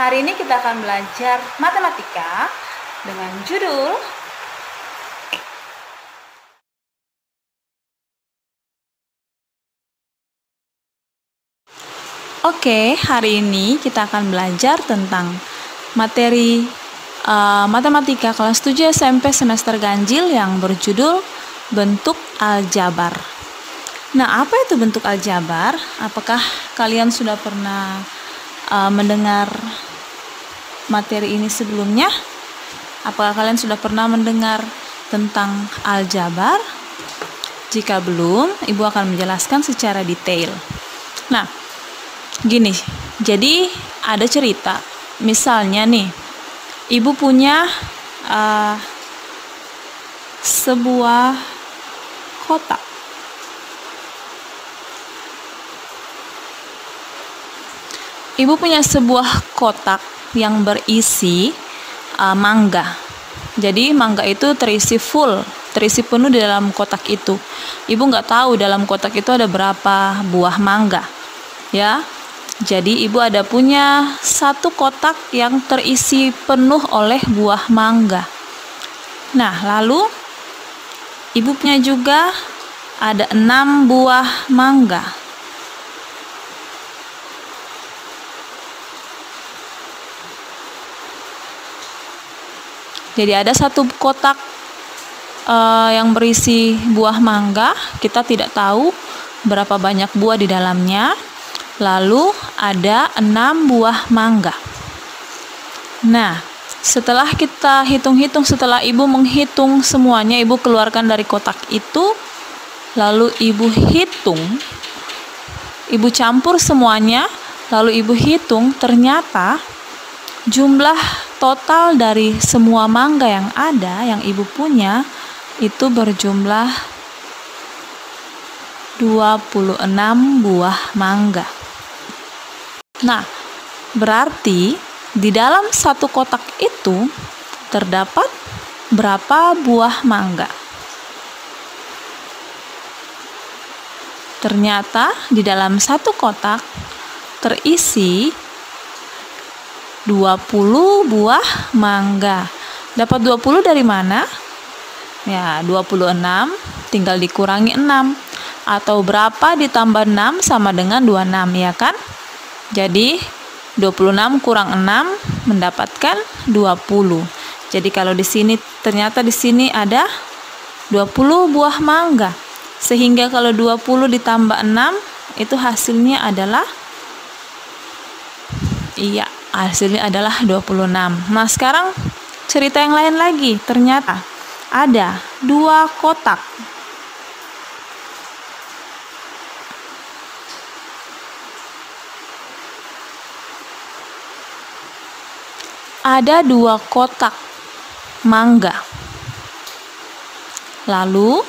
Hari ini kita akan belajar matematika dengan judul Oke, hari ini kita akan belajar tentang materi matematika kelas 7 SMP semester ganjil yang berjudul bentuk aljabar. Nah, apa itu bentuk aljabar? Apakah kalian sudah pernah mendengar materi ini sebelumnya? Apakah kalian sudah pernah mendengar tentang aljabar? Jika belum, Ibu akan menjelaskan secara detail. Nah, gini, jadi ada cerita. Misalnya nih, Ibu punya sebuah kotak. Ibu punya sebuah kotak yang berisi mangga. Jadi mangga itu terisi penuh di dalam kotak itu. Ibu nggak tahu dalam kotak itu ada berapa buah mangga, ya. Jadi ibu ada punya satu kotak yang terisi penuh oleh buah mangga. Nah, lalu ibu punya juga ada 6 buah mangga. Jadi ada satu kotak yang berisi buah mangga, kita tidak tahu berapa banyak buah di dalamnya. Lalu ada 6 buah mangga. Nah, setelah kita hitung-hitung, setelah ibu menghitung semuanya, ibu keluarkan dari kotak itu, lalu ibu hitung, ibu campur semuanya, lalu ibu hitung, ternyata jumlah total dari semua mangga yang ada, yang ibu punya, itu berjumlah 26 buah mangga. Nah, berarti di dalam satu kotak itu terdapat berapa buah mangga? Ternyata di dalam satu kotak terisi 20 buah mangga. Dapat 20 dari mana? Ya, 26 tinggal dikurangi 6. Atau berapa ditambah 6 sama dengan 26, ya kan? Jadi 26 kurang 6 mendapatkan 20. Jadi kalau di sini ternyata di sini ada 20 buah mangga. Sehingga kalau 20 ditambah 6 itu hasilnya adalah hasilnya adalah 26. Nah, sekarang cerita yang lain lagi. Ternyata ada 2 kotak. Ada 2 kotak mangga. Lalu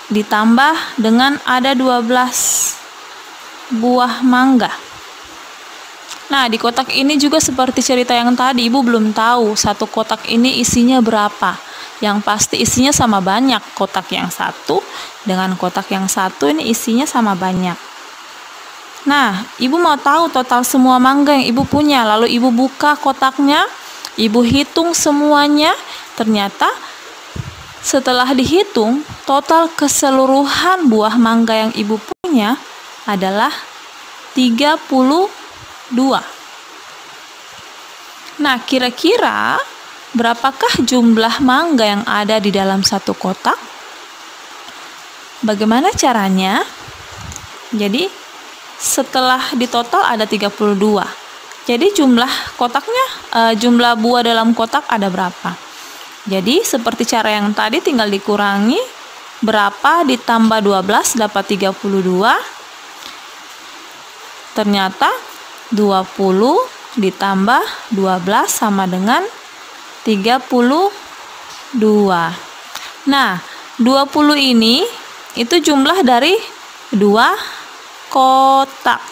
ditambah dengan ada 12 buah mangga. Nah, di kotak ini juga seperti cerita yang tadi, ibu belum tahu satu kotak ini isinya berapa. Yang pasti isinya sama banyak. Kotak yang satu dengan kotak yang satu ini isinya sama banyak. Nah, ibu mau tahu total semua mangga yang ibu punya. Lalu ibu buka kotaknya, ibu hitung semuanya. Ternyata setelah dihitung, total keseluruhan buah mangga yang ibu punya adalah 32. Nah, kira-kira berapakah jumlah mangga yang ada di dalam satu kotak? Bagaimana caranya? Jadi, setelah ditotal ada 32. Jadi jumlah kotaknya, jumlah buah dalam kotak ada berapa? Jadi seperti cara yang tadi tinggal dikurangi berapa ditambah 12 dapat 32. Ternyata 20 ditambah 12 sama dengan 32. Nah, 20 ini itu jumlah dari 2 kotak.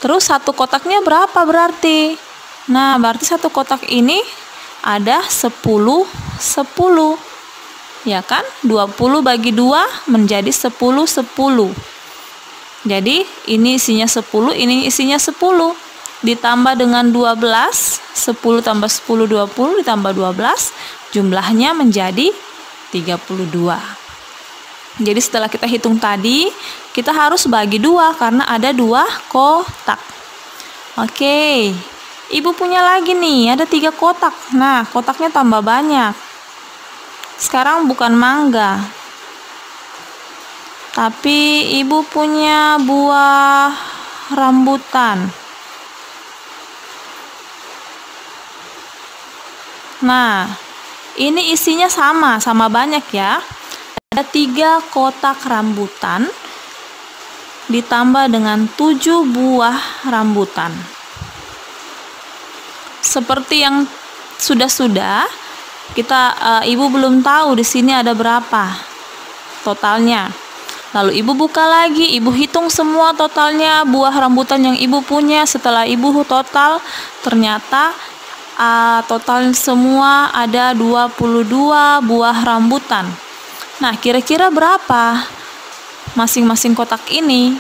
Terus satu kotaknya berapa berarti? Nah, berarti satu kotak ini ada 10. Ya kan? 20 bagi 2 menjadi 10. Jadi ini isinya 10, ini isinya 10. ditambah dengan 12, 10 tambah 10, 20 ditambah 12, jumlahnya menjadi 32. Jadi setelah kita hitung tadi, kita harus bagi 2 karena ada 2 kotak. Oke, Ibu punya lagi nih, ada 3 kotak. Nah, kotaknya tambah banyak. Sekarang bukan mangga, tapi Ibu punya buah rambutan. Nah, ini isinya sama banyak ya. Ada 3 kotak rambutan ditambah dengan 7 buah rambutan. Seperti yang sudah Ibu belum tahu di sini ada berapa totalnya. Lalu Ibu buka lagi, Ibu hitung semua totalnya buah rambutan yang Ibu punya. Setelah Ibu total, ternyata total semua ada 22 buah rambutan. Nah, kira-kira berapa masing-masing kotak ini?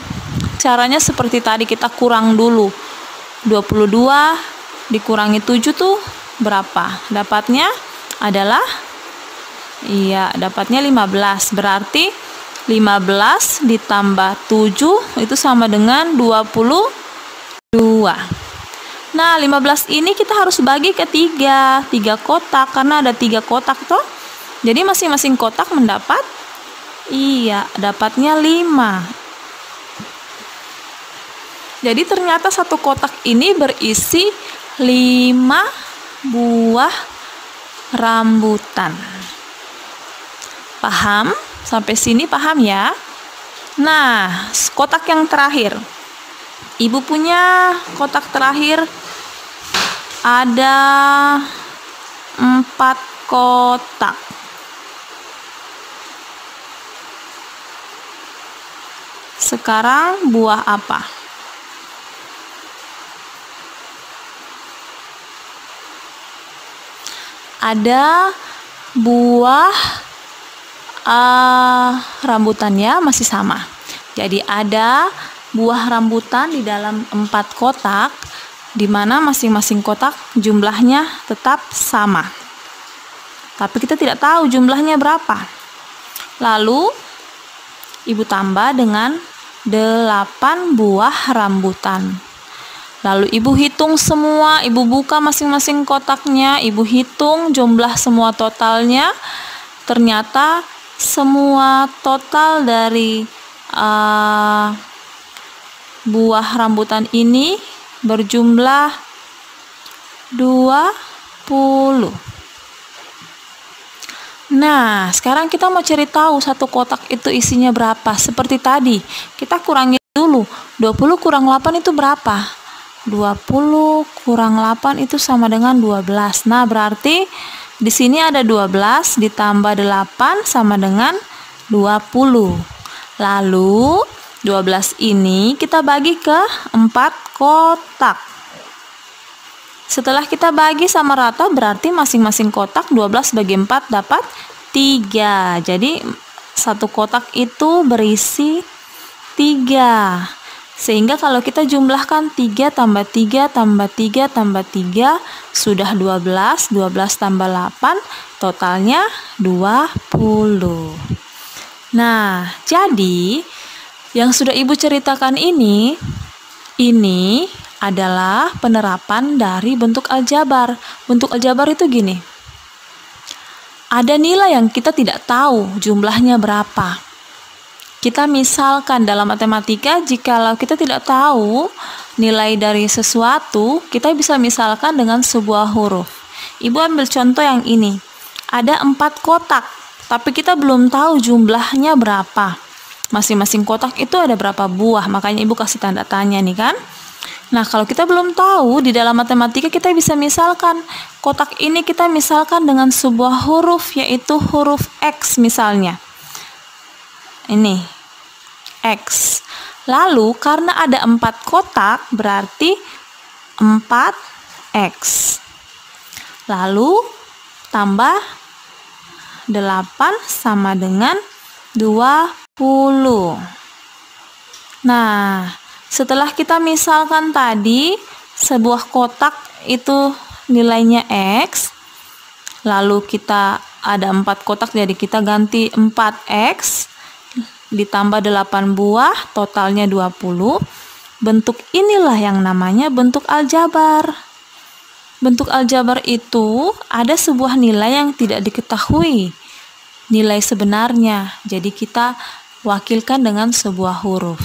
Caranya seperti tadi, kita kurang dulu. 22 dikurangi 7 tuh berapa? Dapatnya adalah dapatnya 15. Berarti 15 ditambah 7 itu sama dengan 22. Nah, 15 ini kita harus bagi ke 3 kotak karena ada 3 kotak toh. Jadi masing-masing kotak mendapat dapatnya 5. Jadi ternyata satu kotak ini berisi 5 buah rambutan. Paham? Sampai sini paham ya? Nah, kotak yang terakhir. Ibu punya kotak terakhir ada 4 kotak. Sekarang buah apa? Ada buah rambutannya masih sama. Jadi ada buah rambutan di dalam 4 kotak, di mana masing-masing kotak jumlahnya tetap sama. Tapi kita tidak tahu jumlahnya berapa. Lalu Ibu tambah dengan 8 buah rambutan. Lalu Ibu hitung semua, Ibu buka masing-masing kotaknya, Ibu hitung jumlah semua totalnya. Ternyata semua total dari buah rambutan ini berjumlah 20. Nah, sekarang kita mau cari tahu satu kotak itu isinya berapa. Seperti tadi, kita kurangi dulu. 20 kurang 8 itu berapa? 20 kurang 8 itu sama dengan 12. Nah, berarti di sini ada 12 ditambah 8 sama dengan 20. Lalu 12 ini kita bagi ke 4 kotak. Setelah kita bagi sama rata, berarti masing-masing kotak 12 bagi 4 dapat 3. Jadi satu kotak itu berisi 3. Sehingga kalau kita jumlahkan 3 tambah 3 tambah 3 tambah 3 sudah 12. 12 tambah 8 totalnya 20. Nah, jadi yang sudah Ibu ceritakan ini adalah penerapan dari bentuk aljabar. Bentuk aljabar itu gini. Ada nilai yang kita tidak tahu jumlahnya berapa. Kita misalkan dalam matematika, jikalau kita tidak tahu nilai dari sesuatu, kita bisa misalkan dengan sebuah huruf. Ibu ambil contoh yang ini. Ada 4 kotak, tapi kita belum tahu jumlahnya berapa. Masing-masing kotak itu ada berapa buah, makanya Ibu kasih tanda tanya nih kan. Nah, kalau kita belum tahu, di dalam matematika kita bisa misalkan kotak ini kita misalkan dengan sebuah huruf, yaitu huruf X misalnya. Ini X. Lalu karena ada 4 kotak berarti 4X. Lalu tambah 8 sama dengan 20. Nah, setelah kita misalkan tadi sebuah kotak itu nilainya X, lalu kita ada 4 kotak, jadi kita ganti 4X ditambah 8 buah, totalnya 20. Bentuk inilah yang namanya bentuk aljabar. Bentuk aljabar itu ada sebuah nilai yang tidak diketahui nilai sebenarnya, jadi kita wakilkan dengan sebuah huruf.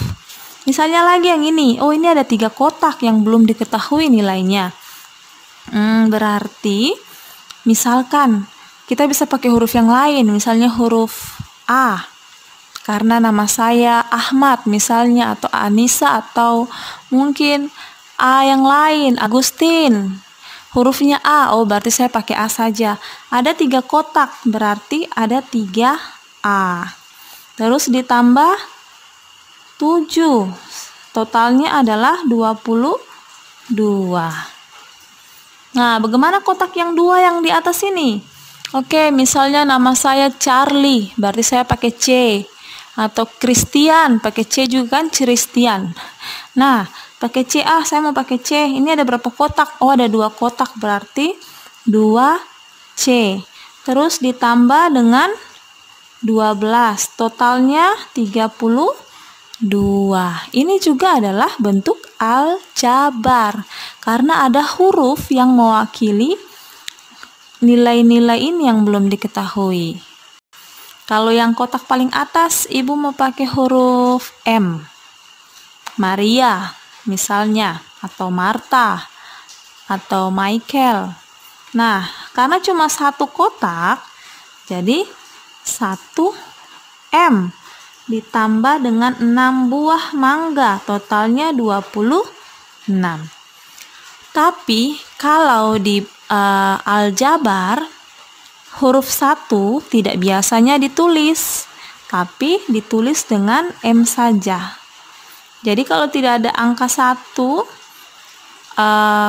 Misalnya lagi yang ini, oh ini ada 3 kotak yang belum diketahui nilainya. Berarti misalkan kita bisa pakai huruf yang lain, misalnya huruf A, karena nama saya Ahmad misalnya, atau Anissa, atau mungkin A yang lain, Agustin. Hurufnya A, oh berarti saya pakai A saja. Ada 3 kotak, berarti ada 3A. Terus ditambah 7, totalnya adalah 22. Nah, bagaimana kotak yang 2 yang di atas ini? Oke, misalnya nama saya Charlie, berarti saya pakai C. Atau Christian, pakai C juga kan, Christian. Nah, pakai C, saya mau pakai C. Ini ada berapa kotak? Oh, ada 2 kotak, berarti 2C. Terus ditambah dengan 12, totalnya 32. Ini juga adalah bentuk aljabar, karena ada huruf yang mewakili nilai-nilai ini yang belum diketahui. Kalau yang kotak paling atas, Ibu mau pakai huruf M. Maria misalnya, atau Marta, atau Michael. Nah, karena cuma 1 kotak, jadi 1M ditambah dengan 6 buah mangga, totalnya 26. Tapi kalau di aljabar, huruf 1 tidak biasanya ditulis, tapi ditulis dengan M saja. Jadi kalau tidak ada angka 1,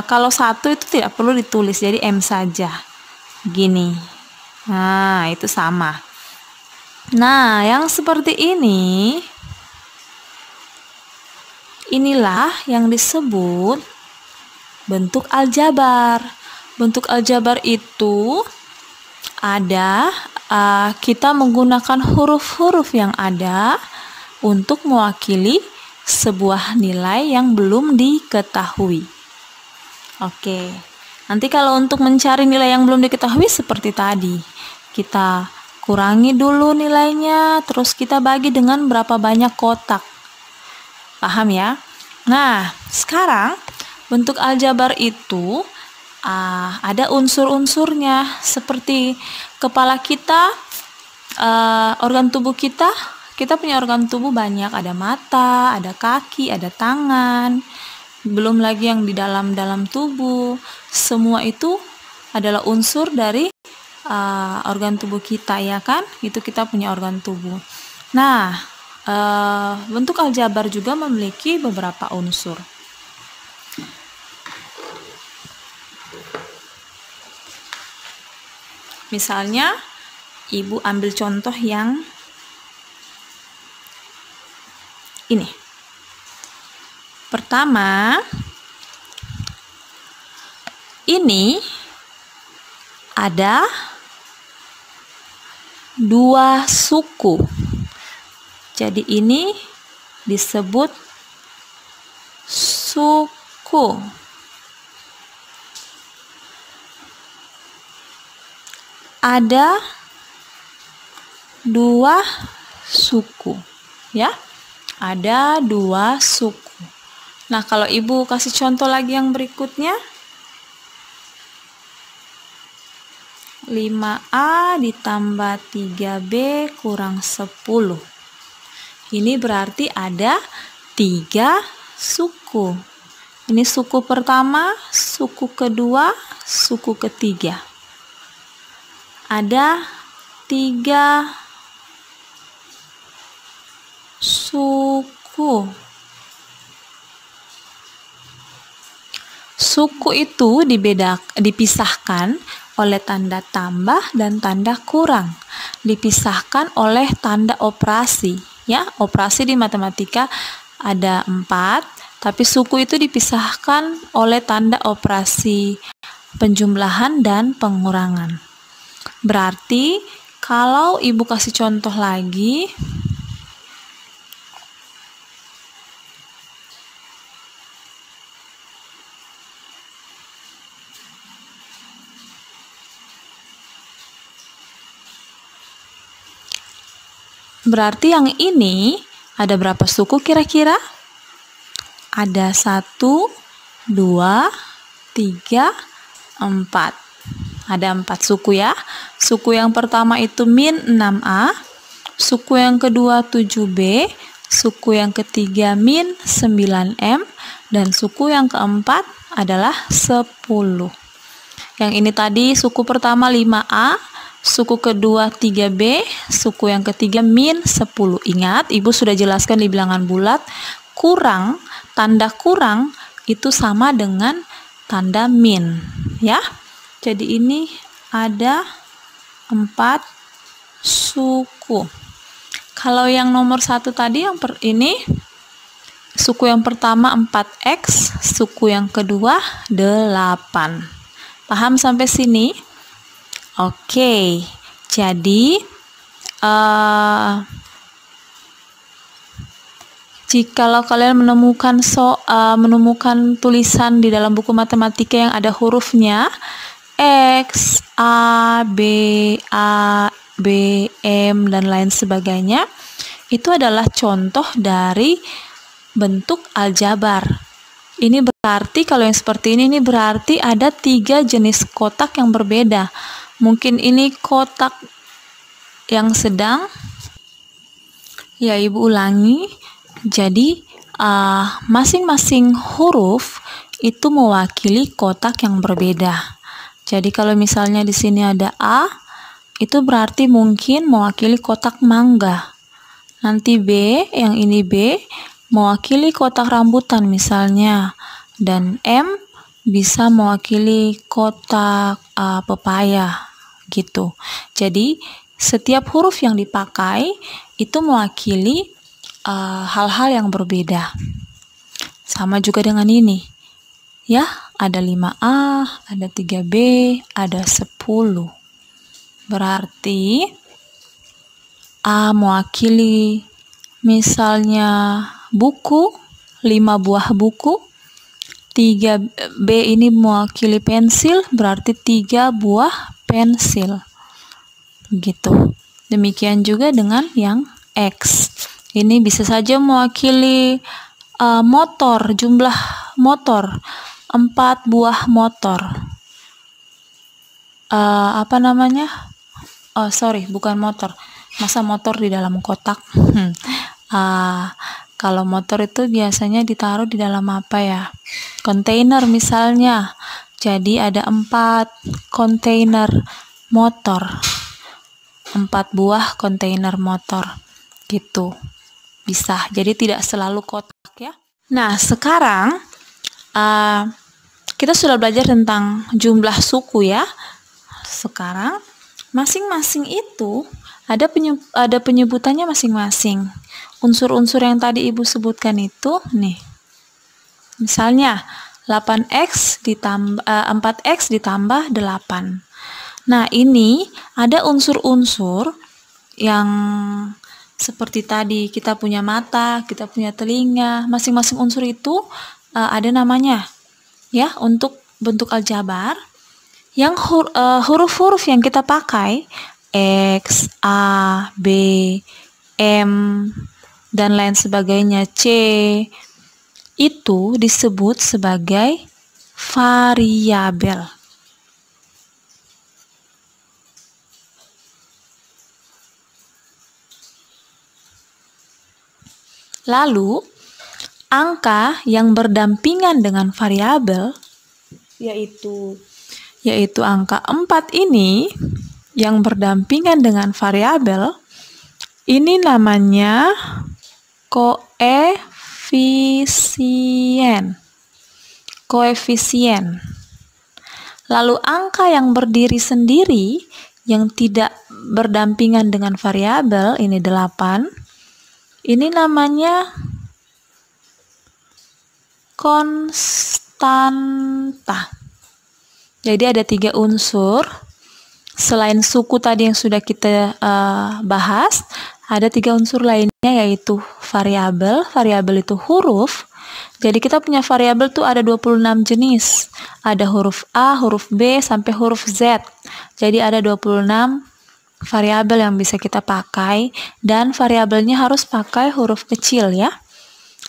kalau 1 itu tidak perlu ditulis, jadi M saja. Gini. Nah, itu sama. Nah, yang seperti ini, inilah yang disebut bentuk aljabar. Bentuk aljabar itu ada, kita menggunakan huruf-huruf yang ada untuk mewakili sebuah nilai yang belum diketahui. Oke, nanti kalau untuk mencari nilai yang belum diketahui seperti tadi, kita kurangi dulu nilainya, terus kita bagi dengan berapa banyak kotak. Paham ya? Nah, sekarang bentuk aljabar itu ada unsur-unsurnya, seperti kepala kita, organ tubuh kita. Kita punya organ tubuh banyak, ada mata, ada kaki, ada tangan, belum lagi yang di dalam tubuh. Semua itu adalah unsur dari organ tubuh kita, ya kan? Itu kita punya organ tubuh. Nah, bentuk aljabar juga memiliki beberapa unsur. Misalnya, Ibu ambil contoh yang ini. Pertama, ini ada 2 suku. Jadi ini disebut suku. Ada 2 suku, ya. Ada 2 suku. Nah, kalau Ibu kasih contoh lagi yang berikutnya, 5A ditambah 3B kurang 10. Ini berarti ada 3 suku. Ini suku pertama, suku kedua, suku ketiga. Ada 3 suku. Suku itu dipisahkan oleh tanda tambah dan tanda kurang. Dipisahkan oleh tanda operasi. Ya, operasi di matematika ada 4, Tapi suku itu dipisahkan oleh tanda operasi penjumlahan dan pengurangan. Berarti kalau Ibu kasih contoh lagi, berarti yang ini ada berapa suku kira-kira? Ada 1, 2, 3, 4. Ada 4 suku ya. Suku yang pertama itu min 6A, suku yang kedua 7B, suku yang ketiga min 9M, dan suku yang keempat adalah 10. Yang ini tadi suku pertama 5A, suku kedua 3B, suku yang ketiga min 10. Ingat, Ibu sudah jelaskan di bilangan bulat, kurang, tanda kurang itu sama dengan tanda min, ya. Jadi ini ada 4 suku. Kalau yang nomor 1 tadi, ini suku yang pertama 4X, suku yang kedua 8. Paham sampai sini? Oke, jadi jikalau kalian menemukan tulisan di dalam buku matematika yang ada hurufnya X, A, B, M, dan lain sebagainya, itu adalah contoh dari bentuk aljabar. Ini berarti kalau yang seperti ini berarti ada 3 jenis kotak yang berbeda. Mungkin ini kotak yang sedang. Ya, Ibu ulangi. Jadi masing-masing huruf itu mewakili kotak yang berbeda. Jadi kalau misalnya di sini ada A, itu berarti mungkin mewakili kotak mangga. Nanti B, yang ini B, mewakili kotak rambutan misalnya. Dan M bisa mewakili kotak pepaya gitu. Jadi setiap huruf yang dipakai itu mewakili hal-hal yang berbeda. Sama juga dengan ini. Ya, ada 5A, ada 3B, ada 10. Berarti A mewakili misalnya buku, 5 buah buku. 3B ini mewakili pensil, berarti 3 buah pensil. Gitu. Demikian juga dengan yang X. Ini bisa saja mewakili motor, jumlah motor, 4 buah motor. Bukan motor. Masa motor di dalam kotak? Kalau motor itu biasanya ditaruh di dalam apa ya? Kontainer misalnya. Jadi ada 4 kontainer motor. 4 buah kontainer motor. Gitu. Bisa. Jadi tidak selalu kotak ya. Nah, sekarang kita sudah belajar tentang jumlah suku ya. Sekarang masing-masing itu ada penyebutannya masing-masing. Unsur-unsur yang tadi Ibu sebutkan itu nih. Misalnya 4x ditambah 8. Nah, ini ada unsur-unsur yang seperti tadi, kita punya mata, kita punya telinga, masing-masing unsur itu ada namanya ya untuk bentuk aljabar. Yang huruf-huruf yang kita pakai X, A, B, M, dan lain sebagainya, C, itu disebut sebagai variabel. Lalu, angka yang berdampingan dengan variabel, yaitu angka 4 ini, yang berdampingan dengan variabel, ini namanya koefisien. Lalu, angka yang berdiri sendiri, yang tidak berdampingan dengan variabel, ini 8, ini namanya konstanta. Jadi ada 3 unsur. Selain suku tadi yang sudah kita bahas, ada 3 unsur lainnya yaitu variabel. Variabel itu huruf. Jadi kita punya variabel tuh ada 26 jenis. Ada huruf A, huruf B, sampai huruf Z. Jadi ada 26 variabel yang bisa kita pakai, dan variabelnya harus pakai huruf kecil ya.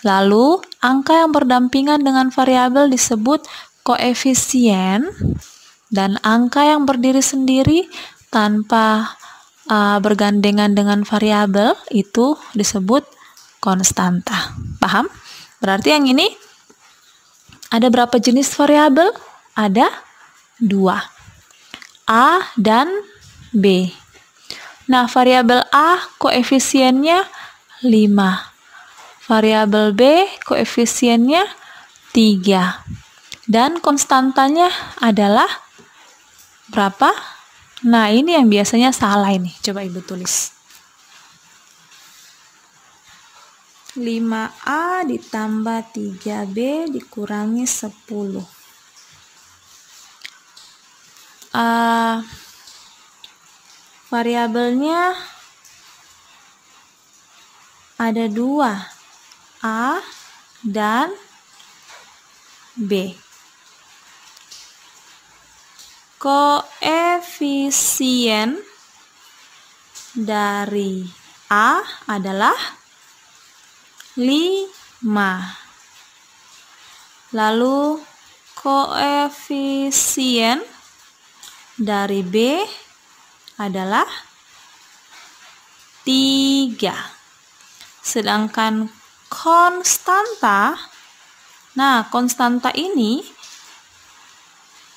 Lalu, angka yang berdampingan dengan variabel disebut koefisien, dan angka yang berdiri sendiri tanpa bergandengan dengan variabel itu disebut konstanta. Paham? Berarti yang ini ada berapa jenis variabel? Ada 2. A dan B. Nah, variabel A koefisiennya 5. Variabel B koefisiennya 3. Dan konstantanya adalah berapa? Nah, ini yang biasanya salah ini. Coba Ibu tulis. 5A ditambah 3B dikurangi 10. Variabelnya ada 2, A dan B. Koefisien dari A adalah 5. Lalu koefisien dari B adalah 3. Sedangkan konstanta, nah konstanta ini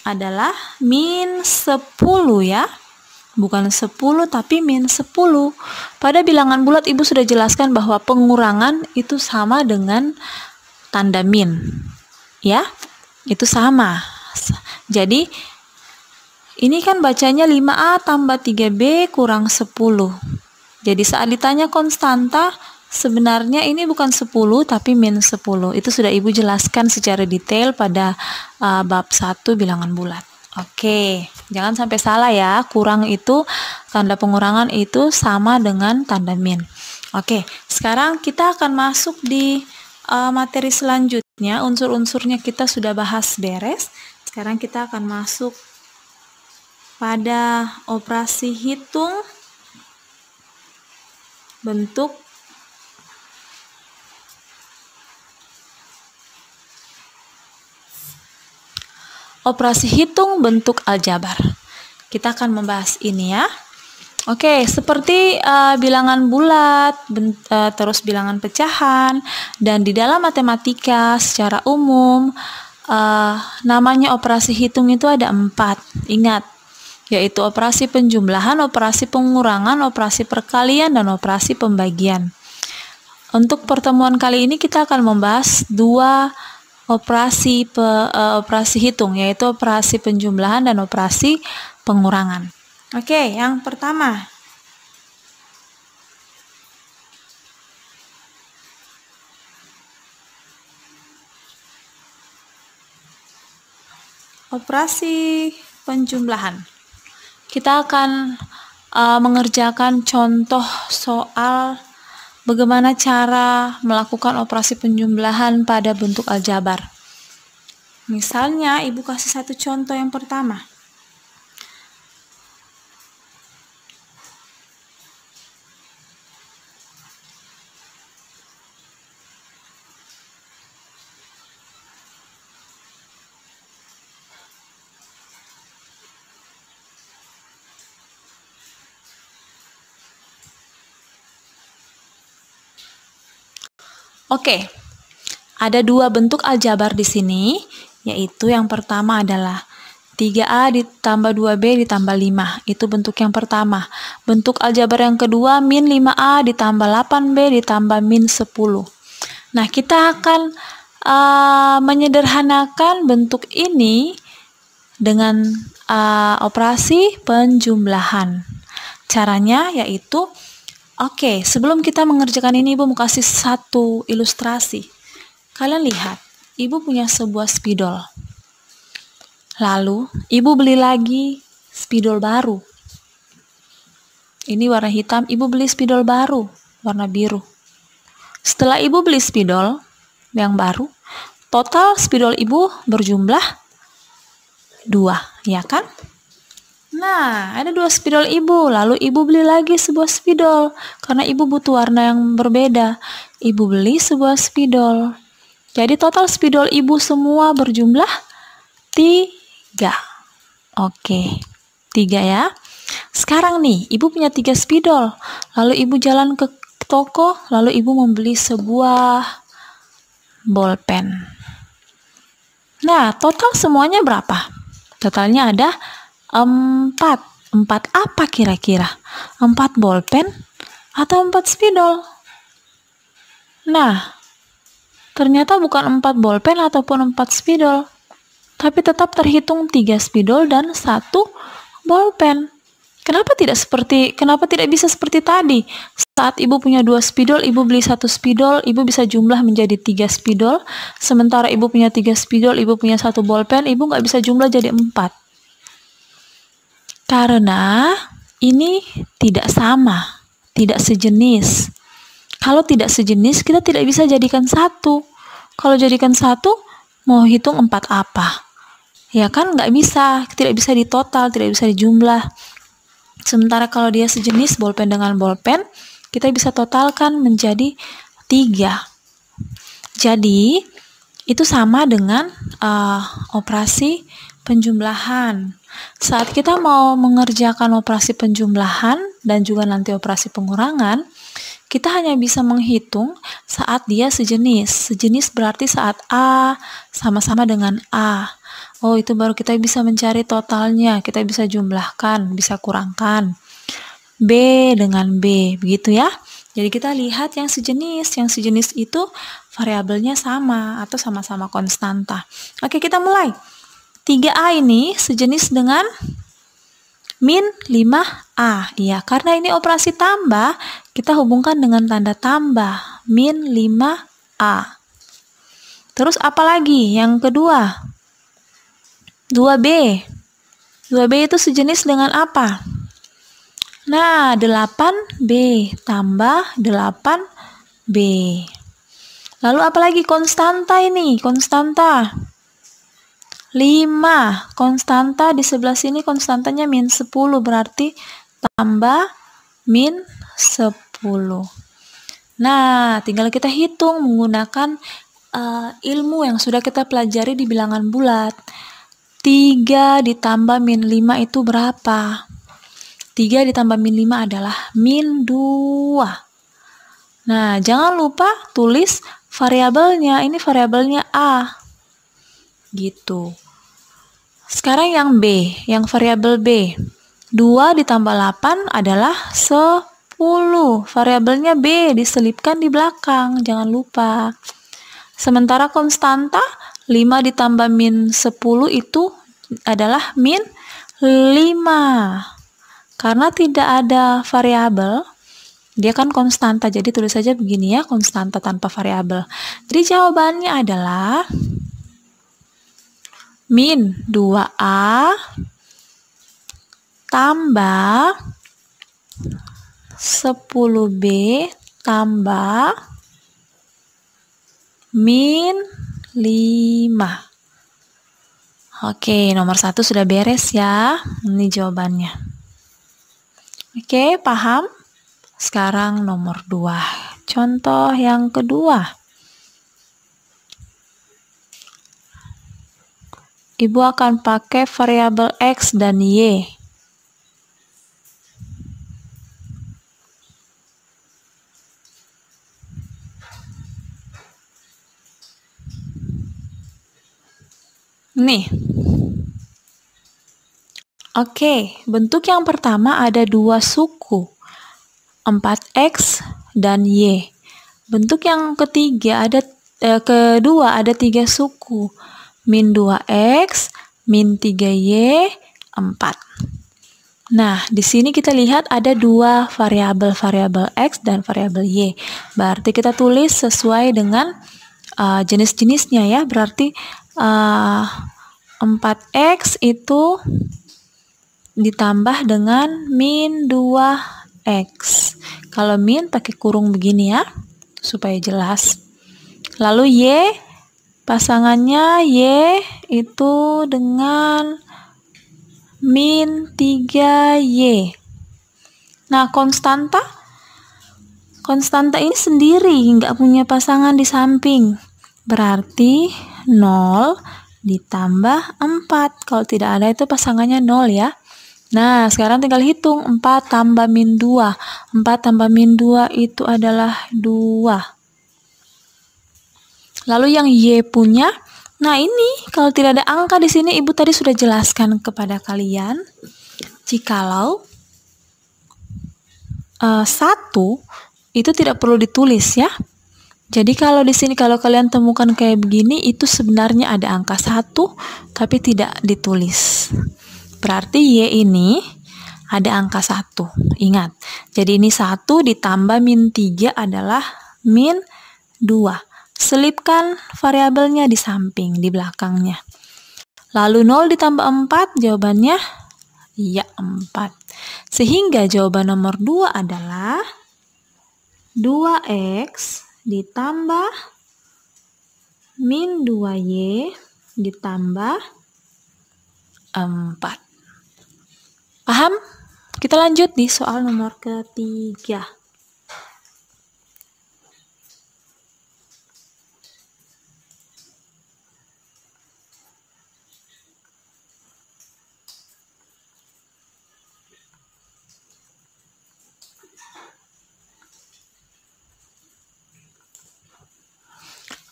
adalah min 10 ya. Bukan 10 tapi min 10. Pada bilangan bulat Ibu sudah jelaskan bahwa pengurangan itu sama dengan tanda min. Ya, itu sama. Jadi ini kan bacanya 5A tambah 3B kurang 10. Jadi saat ditanya konstanta, sebenarnya ini bukan 10 tapi min 10. Itu sudah Ibu jelaskan secara detail pada bab 1 bilangan bulat. Oke, jangan sampai salah ya. Kurang itu, tanda pengurangan itu sama dengan tanda min. Oke, sekarang kita akan masuk di materi selanjutnya. Unsur-unsurnya kita sudah bahas beres. Sekarang kita akan masuk pada operasi hitung bentuk operasi hitung bentuk aljabar. Kita akan membahas ini ya. Oke, seperti bilangan bulat, terus bilangan pecahan, dan di dalam matematika secara umum namanya operasi hitung itu ada 4. Ingat, yaitu operasi penjumlahan, operasi pengurangan, operasi perkalian, dan operasi pembagian. Untuk pertemuan kali ini kita akan membahas 2 operasi hitung, yaitu operasi penjumlahan dan operasi pengurangan. Oke, yang pertama. Operasi penjumlahan. Kita akan mengerjakan contoh soal bagaimana cara melakukan operasi penjumlahan pada bentuk aljabar. Misalnya, Ibu kasih satu contoh yang pertama. Oke, ada 2 bentuk aljabar di sini, yaitu yang pertama adalah 3A ditambah 2B ditambah 5. Itu bentuk yang pertama. Bentuk aljabar yang kedua, min 5A ditambah 8B ditambah min 10. Nah, kita akan menyederhanakan bentuk ini dengan operasi penjumlahan. Caranya yaitu, oke, sebelum kita mengerjakan ini, Ibu mau kasih satu ilustrasi. Kalian lihat, ibu punya sebuah spidol. Lalu, ibu beli lagi spidol baru. Ini warna hitam, ibu beli spidol baru, warna biru. Setelah ibu beli spidol yang baru, total spidol ibu berjumlah 2, ya kan? Nah, ada 2 spidol ibu, lalu ibu beli lagi sebuah spidol, karena ibu butuh warna yang berbeda. Ibu beli sebuah spidol. Jadi total spidol ibu semua berjumlah 3. Oke, 3 ya. Sekarang nih, ibu punya 3 spidol, lalu ibu jalan ke toko, lalu ibu membeli sebuah bolpen. Nah, total semuanya berapa? Totalnya ada 4. 4 apa kira-kira? 4 bolpen atau 4 spidol? Nah, ternyata bukan 4 bolpen ataupun 4 spidol, tapi tetap terhitung 3 spidol dan 1 bolpen. Kenapa tidak bisa seperti tadi? Saat ibu punya 2 spidol, ibu beli 1 spidol, ibu bisa jumlah menjadi 3 spidol. Sementara ibu punya 3 spidol, ibu punya 1 bolpen, ibu nggak bisa jumlah jadi 4. Karena ini tidak sama, tidak sejenis. Kalau tidak sejenis, kita tidak bisa jadikan 1. Kalau jadikan 1, mau hitung 4 apa? Ya kan nggak bisa, tidak bisa ditotal, tidak bisa dijumlah. Sementara kalau dia sejenis bolpen dengan bolpen, kita bisa totalkan menjadi 3. Jadi, itu sama dengan operasi penjumlahan. Saat kita mau mengerjakan operasi penjumlahan dan juga nanti operasi pengurangan, kita hanya bisa menghitung saat dia sejenis. Sejenis berarti saat A sama-sama dengan A. Oh, itu baru kita bisa mencari totalnya, kita bisa jumlahkan, bisa kurangkan. B dengan B, begitu ya. Jadi kita lihat yang sejenis itu variabelnya sama atau sama-sama konstanta. Oke, kita mulai. 3A ini sejenis dengan min 5A. Iya, karena ini operasi tambah, kita hubungkan dengan tanda tambah, min 5A. Terus apa lagi? Yang kedua, 2B. 2B itu sejenis dengan apa? Nah, 8B tambah 8B. Lalu apa lagi? Konstanta ini, konstanta. 5. Konstanta di sebelah sini konstantanya min 10, berarti tambah min 10. Nah, tinggal kita hitung menggunakan ilmu yang sudah kita pelajari di bilangan bulat. 3 ditambah min 5 itu berapa? 3 ditambah min 5 adalah min 2. Nah, jangan lupa tulis variabelnya. Ini variabelnya A. Gitu. Sekarang yang B, yang variabel B. 2 ditambah 8 adalah 10. Variabelnya B diselipkan di belakang, jangan lupa. Sementara konstanta 5 ditambah min 10 itu adalah min 5. Karena tidak ada variabel, dia kan konstanta, jadi tulis saja begini ya, konstanta tanpa variabel. Jadi jawabannya adalah min 2A tambah 10B tambah min 5. Oke, nomor 1 sudah beres ya. Ini jawabannya. Oke, paham? Sekarang nomor 2. Contoh yang kedua. Ibu akan pakai variabel X dan Y. Nih. Oke, bentuk yang pertama ada 2 suku. 4X dan Y. Bentuk yang ketiga kedua ada 3 suku. Min 2X, min 3Y, 4. Nah, di sini kita lihat ada 2 variabel X dan variabel Y. Berarti kita tulis sesuai dengan jenis-jenisnya ya. Berarti 4x itu ditambah dengan min 2x. Kalau min pakai kurung begini ya, supaya jelas. Lalu y, pasangannya y itu dengan min 3y. Nah, konstanta ini sendiri, nggak punya pasangan di samping. Berarti 0 ditambah 4. Kalau tidak ada itu pasangannya 0 ya. Nah, sekarang tinggal hitung 4 tambah min 2. 4 tambah min 2 itu adalah 2. Lalu yang Y punya, nah ini kalau tidak ada angka di sini, Ibu tadi sudah jelaskan kepada kalian. Jikalau 1 itu tidak perlu ditulis ya. Jadi kalau di sini kalau kalian temukan kayak begini, itu sebenarnya ada angka 1 tapi tidak ditulis. Berarti Y ini ada angka 1. Ingat. Jadi ini 1 ditambah min 3 adalah min 2. Selipkan variabelnya di samping, di belakangnya. Lalu 0 ditambah 4, jawabannya ya 4. Sehingga jawaban nomor 2 adalah 2x ditambah min 2y ditambah 4. Paham? Kita lanjut di soal nomor ketiga.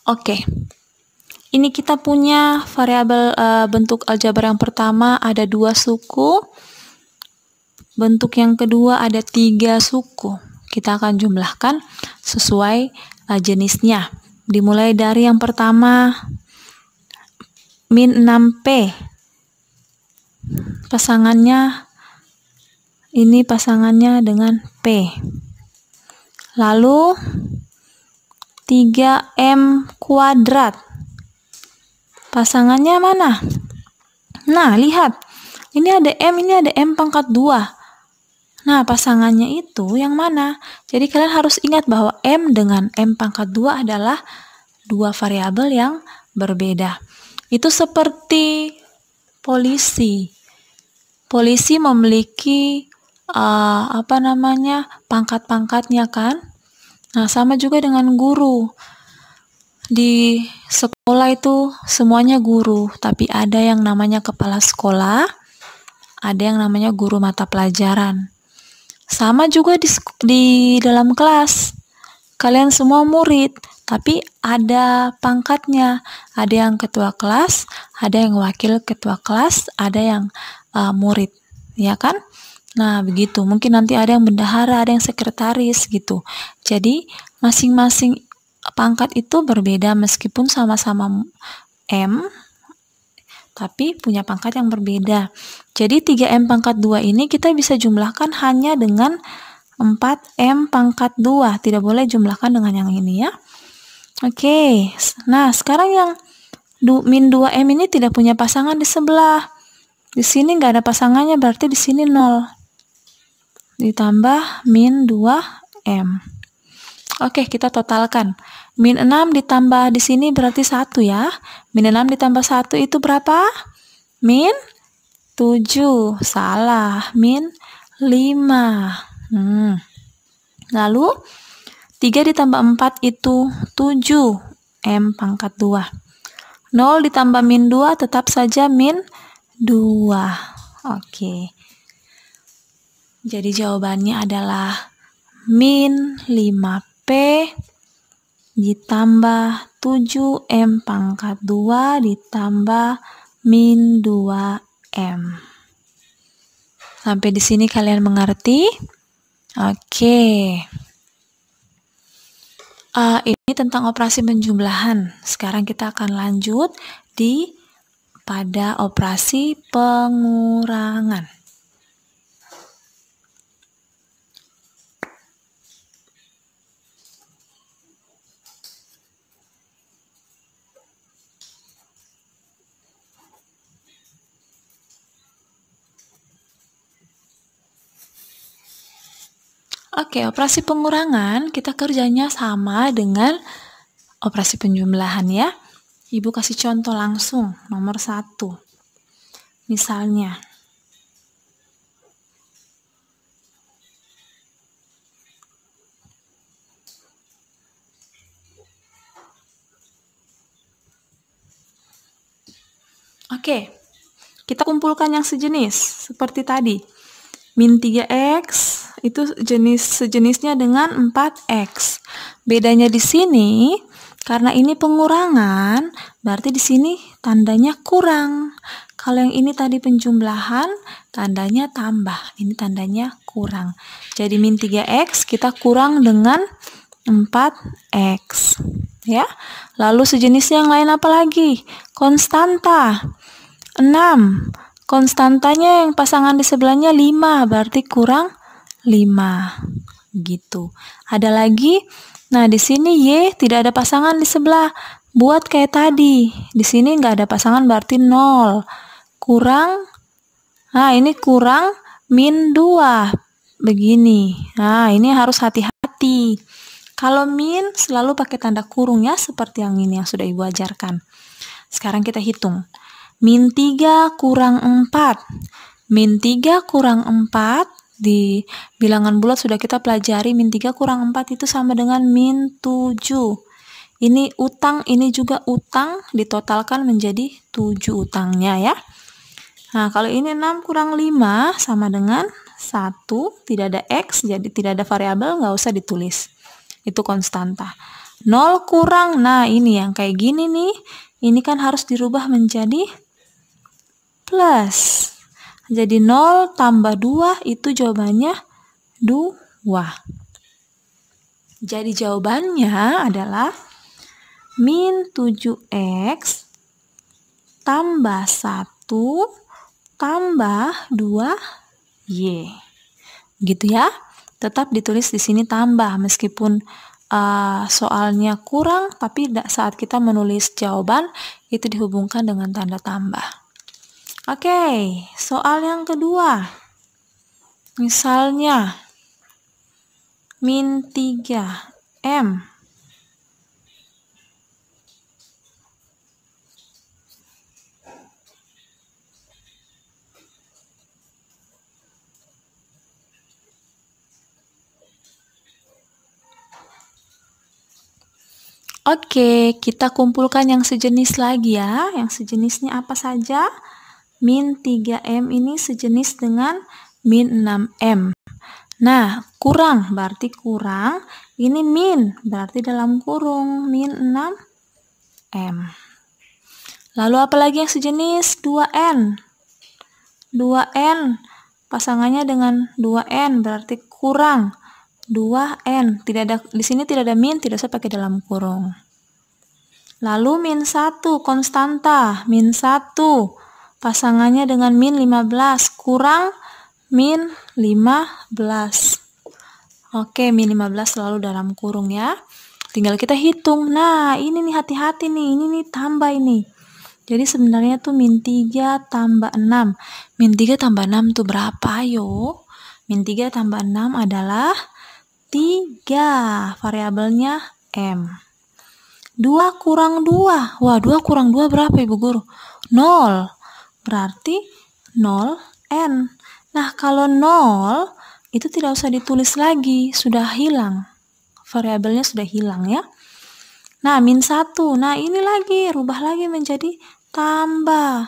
Oke. Ini kita punya variabel bentuk aljabar yang pertama ada 2 suku. Bentuk yang kedua ada 3 suku. Kita akan jumlahkan sesuai jenisnya. Dimulai dari yang pertama, min 6p. Ini pasangannya dengan p. Lalu 3m kuadrat. Pasangannya mana? Nah, lihat. Ini ada m pangkat 2. Nah, pasangannya itu yang mana? Jadi kalian harus ingat bahwa m dengan m pangkat 2 adalah 2 variabel yang berbeda. Itu seperti polisi. Polisi memiliki pangkat-pangkatnya kan? Nah, sama juga dengan guru. Di sekolah itu semuanya guru, tapi ada yang namanya kepala sekolah, ada yang namanya guru mata pelajaran. Sama juga di dalam kelas. Kalian semua murid, tapi ada pangkatnya. Ada yang ketua kelas, ada yang wakil ketua kelas, ada yang murid, ya kan? Nah, begitu. Mungkin nanti ada yang bendahara, ada yang sekretaris gitu. Jadi, masing-masing pangkat itu berbeda meskipun sama-sama M, tapi punya pangkat yang berbeda. Jadi 3M pangkat 2 ini kita bisa jumlahkan hanya dengan 4M pangkat 2. Tidak boleh jumlahkan dengan yang ini ya. Oke, nah sekarang yang min 2M ini tidak punya pasangan di sebelah. Di sini nggak ada pasangannya, berarti di sini 0. Ditambah min 2M. Oke, kita totalkan. Min 6 ditambah di sini berarti 1 ya. Min 6 ditambah 1 itu berapa? Min 7. Salah. Min 5. Lalu 3 ditambah 4 itu 7. M pangkat 2. 0 ditambah min 2 tetap saja min 2. Oke. Jadi jawabannya adalah min 5P ditambah 7M pangkat 2 ditambah min 2M. Sampai di sini kalian mengerti? Oke. Ini tentang operasi penjumlahan. Sekarang kita akan lanjut pada operasi pengurangan. Oke, operasi pengurangan kita kerjanya sama dengan operasi penjumlahan ya. Ibu kasih contoh langsung, nomor 1. Misalnya, oke, kita kumpulkan yang sejenis, seperti tadi. Min 3X itu sejenisnya dengan 4X. Bedanya di sini, karena ini pengurangan, berarti di sini tandanya kurang. Kalau yang ini tadi penjumlahan, tandanya tambah. Ini tandanya kurang. Jadi min 3X kita kurang dengan 4X. Ya. Lalu sejenisnya yang lain apa lagi? Konstanta. 6. Konstantanya yang pasangan di sebelahnya 5, berarti kurang 5. Gitu. Ada lagi? Nah, di sini Y tidak ada pasangan di sebelah. Buat kayak tadi. Di sini nggak ada pasangan berarti 0. Kurang, nah ini kurang min 2. Begini. Nah, ini harus hati-hati. Kalau min selalu pakai tanda kurung ya, seperti yang ini yang sudah Ibu ajarkan. Sekarang kita hitung. Min 3 kurang 4. Min 3 kurang 4 di bilangan bulat sudah kita pelajari. Min 3 kurang 4 itu sama dengan min 7. Ini utang, ini juga utang, ditotalkan menjadi 7 utangnya ya. Nah, kalau ini 6 kurang 5 sama dengan 1, tidak ada X, jadi tidak ada variabel, nggak usah ditulis. Itu konstanta. 0 kurang, nah ini yang kayak gini nih, ini kan harus dirubah menjadi plus. Jadi 0 tambah 2 itu jawabannya 2. Jadi jawabannya adalah min 7X tambah 1 tambah 2Y. Gitu ya. Tetap ditulis di sini tambah meskipun soalnya kurang, tapi saat kita menulis jawaban itu dihubungkan dengan tanda tambah. Oke, soal yang kedua. Misalnya min 3M. Oke, kita kumpulkan yang sejenis lagi ya. Yang sejenisnya apa saja? Min 3M ini sejenis dengan min 6M. Nah, kurang berarti kurang. Ini min berarti dalam kurung min 6M. Lalu apa lagi yang sejenis? 2N. 2N pasangannya dengan 2N berarti kurang 2N. Tidak ada, di sini tidak ada min, tidak usah pakai dalam kurung. Lalu min 1 konstanta, min 1 pasangannya dengan min 15 kurang min 15. Oke, min 15 selalu dalam kurung ya. Tinggal kita hitung. Nah, ini nih hati-hati nih. Ini nih tambah ini. Jadi sebenarnya tuh min 3 tambah 6. Min 3 tambah 6 tuh berapa? Ayo. Min 3 tambah 6 adalah 3. Variabelnya M. 2 kurang 2. Wah, 2 kurang 2 berapa Ibu Guru? 0. Berarti 0N. Nah, kalau 0 itu tidak usah ditulis lagi, sudah hilang. Variabelnya sudah hilang ya. Nah, min 1. Nah, ini lagi rubah lagi menjadi tambah.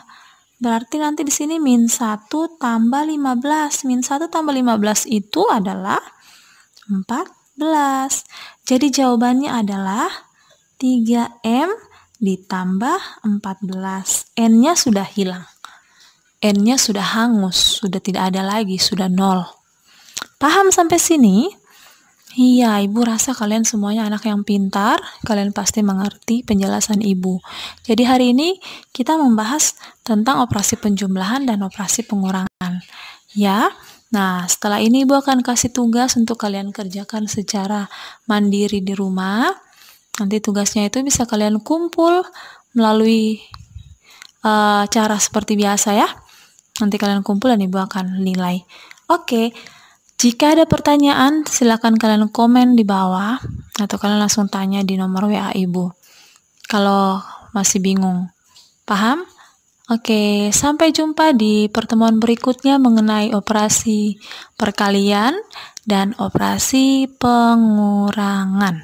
Berarti nanti di sini min 1 tambah 15. Min 1 tambah 15 itu adalah 14. Jadi jawabannya adalah 3M ditambah 14. N-nya sudah hilang. N-nya sudah hangus, sudah tidak ada lagi, sudah 0. Paham sampai sini? Iya, Ibu rasa kalian semuanya anak yang pintar, kalian pasti mengerti penjelasan Ibu. Jadi hari ini kita membahas tentang operasi penjumlahan dan operasi pengurangan. Ya, nah setelah ini Ibu akan kasih tugas untuk kalian kerjakan secara mandiri di rumah. Nanti tugasnya itu bisa kalian kumpul melalui cara seperti biasa ya. Nanti kalian kumpul dan Ibu akan nilai. Oke. Jika ada pertanyaan, silakan kalian komen di bawah atau kalian langsung tanya di nomor WA Ibu. Kalau masih bingung, paham? Oke, sampai jumpa di pertemuan berikutnya mengenai operasi perkalian dan operasi pengurangan.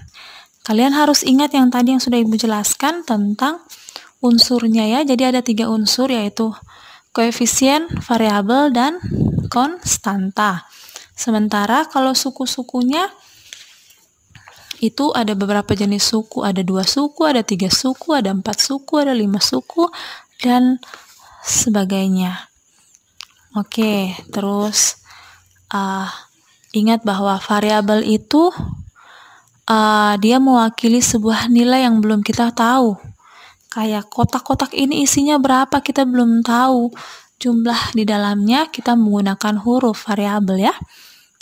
Kalian harus ingat yang tadi yang sudah Ibu jelaskan tentang unsurnya ya. Jadi ada 3 unsur yaitu koefisien, variabel, dan konstanta. Sementara kalau suku-sukunya itu ada beberapa jenis suku, ada 2 suku, ada 3 suku, ada 4 suku, ada 5 suku, dan sebagainya. Oke, terus ingat bahwa variabel itu dia mewakili sebuah nilai yang belum kita tahu. Kayak kotak-kotak ini isinya berapa kita belum tahu. Jumlah di dalamnya kita menggunakan huruf variabel ya.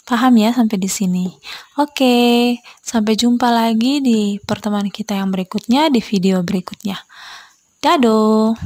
Paham ya sampai di sini? Oke, sampai jumpa lagi di pertemuan kita yang berikutnya, di video berikutnya. Dadah!